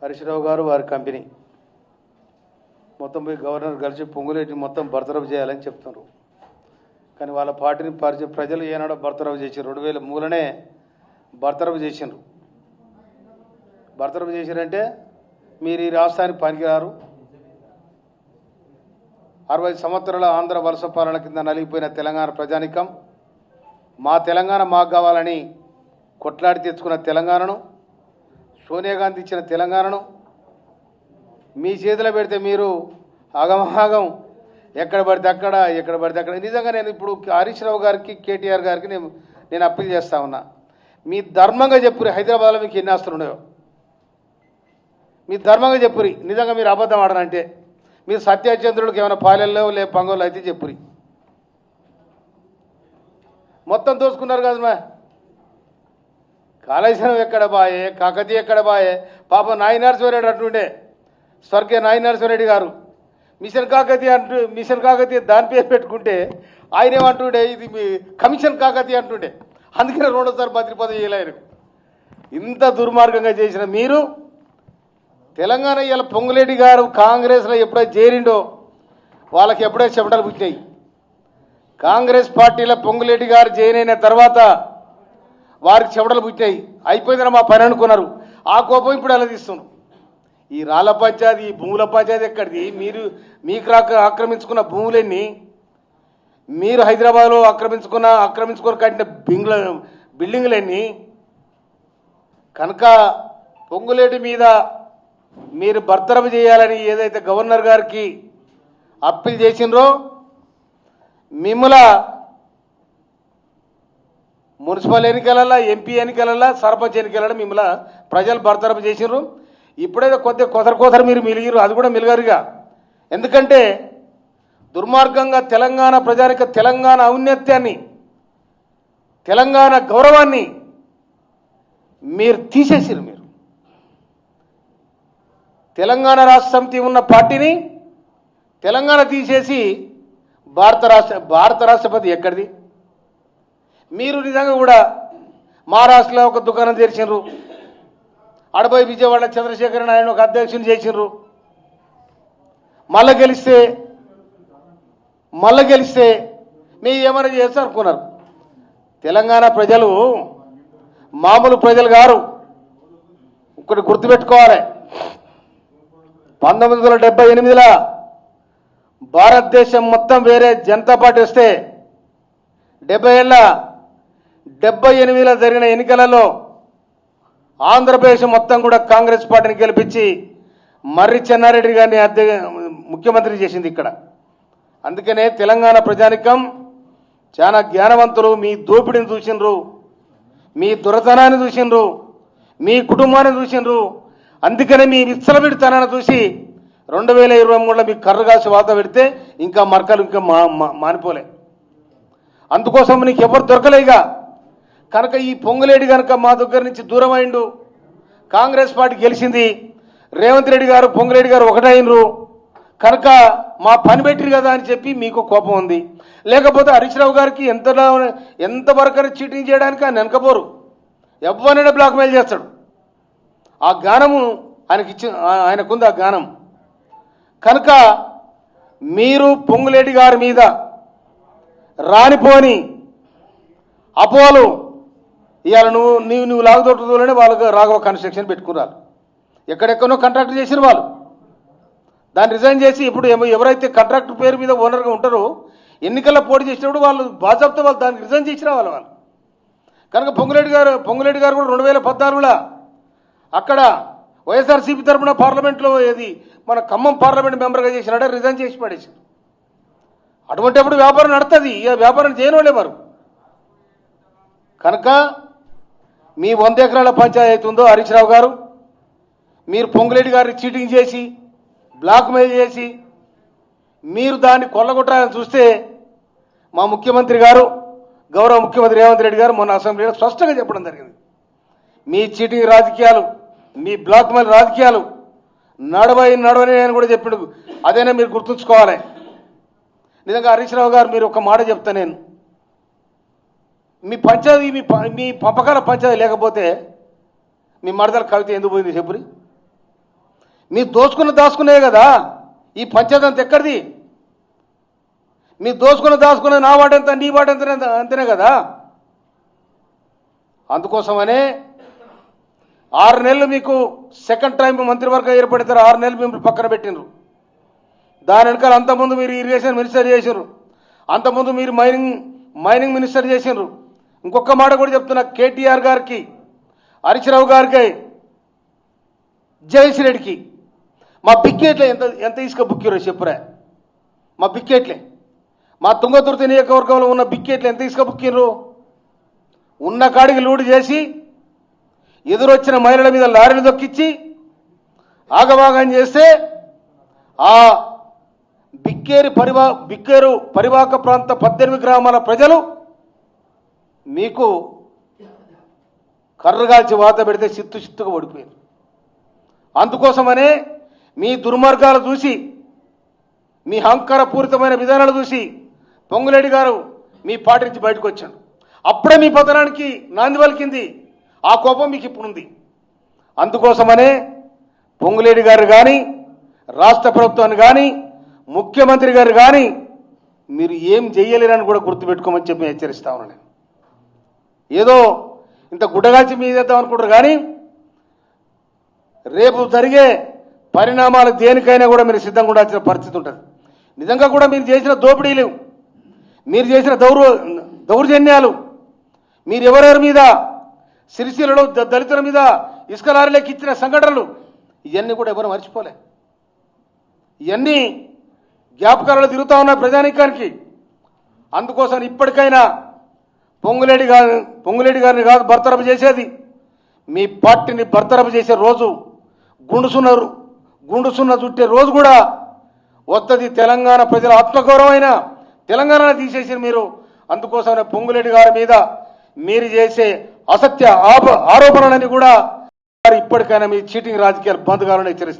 హరీష్ రావు గారు వారి కంపెనీ మొత్తం పోయి గవర్నర్ కలిసి పొంగులేటిని మొత్తం బర్తరఫ్ చేయాలని చెప్తున్నారు. కానీ వాళ్ళ పార్టీని ప్రజలు ఏనాడో బర్తరఫ్ చేశారు. 2003లోనే బర్తరఫ్ చేసిండ్రు. బర్తరఫ్ చేశారంటే మీరు ఈ రాష్ట్రానికి పనికిరారు, 60 సంవత్సరాల ఆంధ్ర వలస పాలన కింద నలిగిపోయిన తెలంగాణ ప్రజానికం మా తెలంగాణ మాకు కావాలని కొట్లాడి తెచ్చుకున్న తెలంగాణను, సోనియా గాంధీ ఇచ్చిన తెలంగాణను మీ చేతిలో పెడితే మీరు ఆగమాగం ఎక్కడ పడితే అక్కడ. నిజంగా నేను ఇప్పుడు హరీష్ రావు గారికి కేటీఆర్ గారికి నేను అప్పీల్ చేస్తా ఉన్నా. మీ ధర్మంగా చెప్పురి, హైదరాబాద్లో మీకు ఎన్ని ఆస్తులు ఉన్నాయో మీ ధర్మంగా చెప్పురి. నిజంగా మీరు అబద్ధం ఆడనంటే మీరు సత్యచంద్రుడికి ఏమైనా పాలెల్లో లే పంగోళ్ళు అయితే చెప్పురి. మొత్తం దోసుకున్నారు కదా మా కాళేశ్వరం ఎక్కడ బాయే, కాకతీయ ఎక్కడ బాయే. పాప నాయి నరసింహారెడ్డి అంటుండే, స్వర్గీయ నాయి నరసింహారెడ్డి గారు మిషన్ కాకతీయ దాని పేరు పెట్టుకుంటే ఆయన ఏమంటుండే, ఇది మీ కమిషన్ కాకతీయ అంటుండే. అందుకనే రెండోసారి మంత్రి పదవి చేయలేరు. ఇంత దుర్మార్గంగా చేసిన మీరు తెలంగాణ ఇలా పొంగులేటి గారు కాంగ్రెస్లో ఎప్పుడైతే చేరిండో వాళ్ళకి ఎప్పుడైతే చెమటలు పుట్టినాయి. కాంగ్రెస్ పార్టీలో పొంగులేటి గారు జాయిన్ అయిన తర్వాత వారికి చెమటలు పుట్టినాయి. అయిపోయిందని మా పని అనుకున్నారు. ఆ కోపం ఇప్పుడు ఎలా తీస్తున్నారు. ఈ రాళ్ల పంచాయతీ, ఈ భూముల పంచాయతీ ఎక్కడిది? మీకు ఆక్రమించుకున్న భూములన్నీ మీరు హైదరాబాద్లో ఆక్రమించుకొని కట్టిన బిల్డింగ్లన్నీ కనుక పొంగులేటి మీద మీరు బర్తరఫ్ చేయాలని ఏదైతే గవర్నర్ గారికి అప్పీల్ చేసినరో మిమ్మల మున్సిపల్ ఎన్నికలలో, ఎంపీ ఎన్నికలలో, సర్పంచ్ ఎన్నికలలో మిమ్మల్ని ప్రజలు బర్తరఫ్ చేసినారు. ఇప్పుడైతే కొద్దిగా మీరు మిలిగిరు, అది కూడా మిలగరుగా. ఎందుకంటే దుర్మార్గంగా తెలంగాణ ప్రజానిక తెలంగాణ ఔన్నత్యాన్ని, తెలంగాణ గౌరవాన్ని మీరు తీసేసారు. మీరు తెలంగాణ రాష్ట్ర సమితి ఉన్న పార్టీని తెలంగాణ తీసేసి భారత రాష్ట్రపతి ఎక్కడిది? మీరు నిజంగా కూడా మహారాష్ట్రలో ఒక దుకాణం తెరిచినారు, అడబోయి విజయవాడ చంద్రశేఖర్ నాయుడు ఒక అధ్యక్షుని చేసినారు. మళ్ళీ గెలిస్తే మీరు ఏమైనా చేస్తారు అనుకున్నారు. తెలంగాణ ప్రజలు మామూలు ప్రజలు గారు. ఒకటి గుర్తుపెట్టుకోవాలి, 1978లో భారతదేశం మొత్తం వేరే జనతా పార్టీ వస్తే 78లో జరిగిన ఎన్నికలలో ఆంధ్రప్రదేశ్ మొత్తం కూడా కాంగ్రెస్ పార్టీని గెలిపించి మర్రి చెన్నారెడ్డి గారిని ముఖ్యమంత్రి చేసింది ఇక్కడ. అందుకనే తెలంగాణ ప్రజానికం చాలా జ్ఞానవంతులు. మీ దోపిడీని చూసినరు, మీ దురతనాన్ని చూసినరు, మీ కుటుంబాన్ని చూసినరు. అందుకనే మీ విచ్చలవిడితనాన్ని చూసి 2023లో మీకు కర్రగాసి వాత పెడితే ఇంకా మరకలు ఇంకా మానిపోలే. అందుకోసం నీకు ఎవరు దొరకలేగా. కనుక ఈ పొంగులేటి కనుక మా దగ్గర నుంచి దూరం అయిండు, కాంగ్రెస్ పార్టీ గెలిచింది, రేవంత్ రెడ్డి గారు పొంగులేటి గారు ఒకటైనరు కనుక మా పని పెట్టిరు కదా అని చెప్పి మీకు కోపం ఉంది. లేకపోతే హరీష్ రావు గారికి ఎంతవరకు చీటింగ్ చేయడానికి ఆయన వెనకపోరు, ఎవరైనా బ్లాక్మెయిల్ చేస్తాడు. ఆ జ్ఞానము ఆయనకుంది, ఆ జ్ఞానం. కనుక మీరు పొంగులేటి గారి మీద రానిపోని అపోలు ఇవాళ నువ్వు లాగుదొట్టులోనే వాళ్ళకు రాఘవ కన్స్ట్రక్షన్ పెట్టుకున్నారు. ఎక్కడెక్కడో కాంట్రాక్ట్ చేసిన వాళ్ళు దాన్ని రిజైన్ చేసి ఇప్పుడు ఎవరైతే కాంట్రాక్టర్ పేరు మీద ఓనర్గా ఉంటారో ఎన్నికల్లో పోటీ చేసినప్పుడు వాళ్ళు బాజాబ్తో వాళ్ళు దానికి రిజైన్ చేసిన వాళ్ళు. కనుక పొంగులేటి గారు కూడా 2014లో అక్కడ వైఎస్ఆర్సీపీ తరఫున పార్లమెంట్లో ఏది మన ఖమ్మం పార్లమెంట్ మెంబర్గా చేసినాడే రిజైన్ చేసి పడేసారు. అటువంటిప్పుడు వ్యాపారం నడుతుంది, ఇక వ్యాపారం చేయనోళ్ళే వారు. కనుక మీ 100 ఎకరాల పంచాయతీ ఉందో హరీష్ రావు గారు, మీరు పొంగులేటి గారిని చీటింగ్ చేసి బ్లాక్మెయిల్ చేసి మీరు దాన్ని కొల్లగొట్టాలని చూస్తే మా ముఖ్యమంత్రి గారు, గౌరవ ముఖ్యమంత్రి రేవంత్ రెడ్డి గారు మొన్న అసెంబ్లీలో స్పష్టంగా చెప్పడం జరిగింది. మీ చీటింగ్ రాజకీయాలు, మీ బ్లాక్మెయిల్ రాజకీయాలు నడవని అని కూడా చెప్పాడు. అదేనా మీరు గుర్తుంచుకోవాలి. నిజంగా హరీష్ రావు గారు మీరు ఒక మాట చెప్తా, నేను మీ పంచాయతీ మీ పంపకాల పంచాయతీ లేకపోతే మీ మరదల కవిత ఎందుకు పోయింది చెప్పురి? మీరు దాచుకునే కదా ఈ పంచాయతీ అంత ఎక్కడిది? మీరు దాచుకున్న నా వాట ఎంత నీ వాట ఎంత అంతేనే కదా. అందుకోసమనే 6 నెలలు మీకు సెకండ్ టైం మంత్రివర్గం ఏర్పడతారు. 6 నెలలు మిమ్మల్ని పక్కన పెట్టినరు. దాని వెనకాల అంతకుముందు మీరు ఇరిగేషన్ మినిస్టర్ చేసినారు, అంతకుముందు మీరు మైనింగ్ మినిస్టర్ చేసినారు. ఇంకొక మాట కూడా చెప్తున్నా, కేటీఆర్ గారికి, హరీశ్రావు గారికి, జగదీష్ రెడ్డికి మా బిక్కెట్లే ఎంత ఇసుక బుక్కిరో చెప్పురా. మా బిక్కెట్లే, మా తుంగతుర్తి నియోజకవర్గంలో ఉన్న బిక్కెట్లు ఎంత ఇసుక బుక్కిర్రు? ఉన్న కాడికి లూడు చేసి ఎదురొచ్చిన మహిళల మీద లారీలు దొక్కిచ్చి ఆగమాగం చేస్తే ఆ బిక్కేరు పరివాహక ప్రాంత 18 గ్రామాల ప్రజలు మీకు కర్రగాల్చి వాత పెడితే చిత్తుగా ఓడిపోయారు. అందుకోసమనే మీ దుర్మార్గాలు చూసి, మీ అహంకారపూరితమైన విధానాలు చూసి పొంగులేడి గారు మీ పార్టీ నుంచి బయటకు వచ్చాడు. అప్పుడే మీ పతనానికి నాంది పలికింది. ఆ కోపం మీకు ఇప్పుడుంది. అందుకోసమనే పొంగులేడి గారు కానీ, రాష్ట్ర ప్రభుత్వాన్ని కానీ, ముఖ్యమంత్రి గారు కానీ మీరు ఏం చెయ్యలేరని కూడా గుర్తుపెట్టుకోమని చెప్పి హెచ్చరిస్తా ఉన్నాను. నేను ఏదో ఇంత గుడ్డగాల్చి మీదేద్దాం అనుకుంటారు, కానీ రేపు జరిగే పరిణామాలు దేనికైనా కూడా మీరు సిద్ధంగా ఉండాల్సిన పరిస్థితి ఉంటుంది. నిజంగా కూడా మీరు చేసిన దోపిడీలు, మీరు చేసిన దౌర్జన్యాలు, మీరు ఎవరెవరి మీద సిరిసిల్లలో దళితుల మీద ఇసుక లారీలకు ఇచ్చిన సంఘటనలు, ఇవన్నీ కూడా ఎవరు మర్చిపోలే. ఇవన్నీ జ్ఞాపకాలలో తిరుగుతూ ఉన్నాయి ప్రజానీకానికి. అందుకోసం ఇప్పటికైనా పొంగులేడి గారిని కాదు బర్తరఫ్ చేసేది, మీ పార్టీని బర్తరఫ్ చేసే రోజు, గుండుసున్న చుట్టే రోజు కూడా వస్తుంది. తెలంగాణ ప్రజల ఆత్మగౌరవమైన తెలంగాణను తీసేసి మీరు. అందుకోసమే పొంగులేడి గారి మీద మీరు చేసే అసత్య ఆరోపణలని కూడా ఇప్పటికైనా మీ చీటింగ్ రాజకీయాలు బంద్ కావాలని హెచ్చరిస్తున్నారు.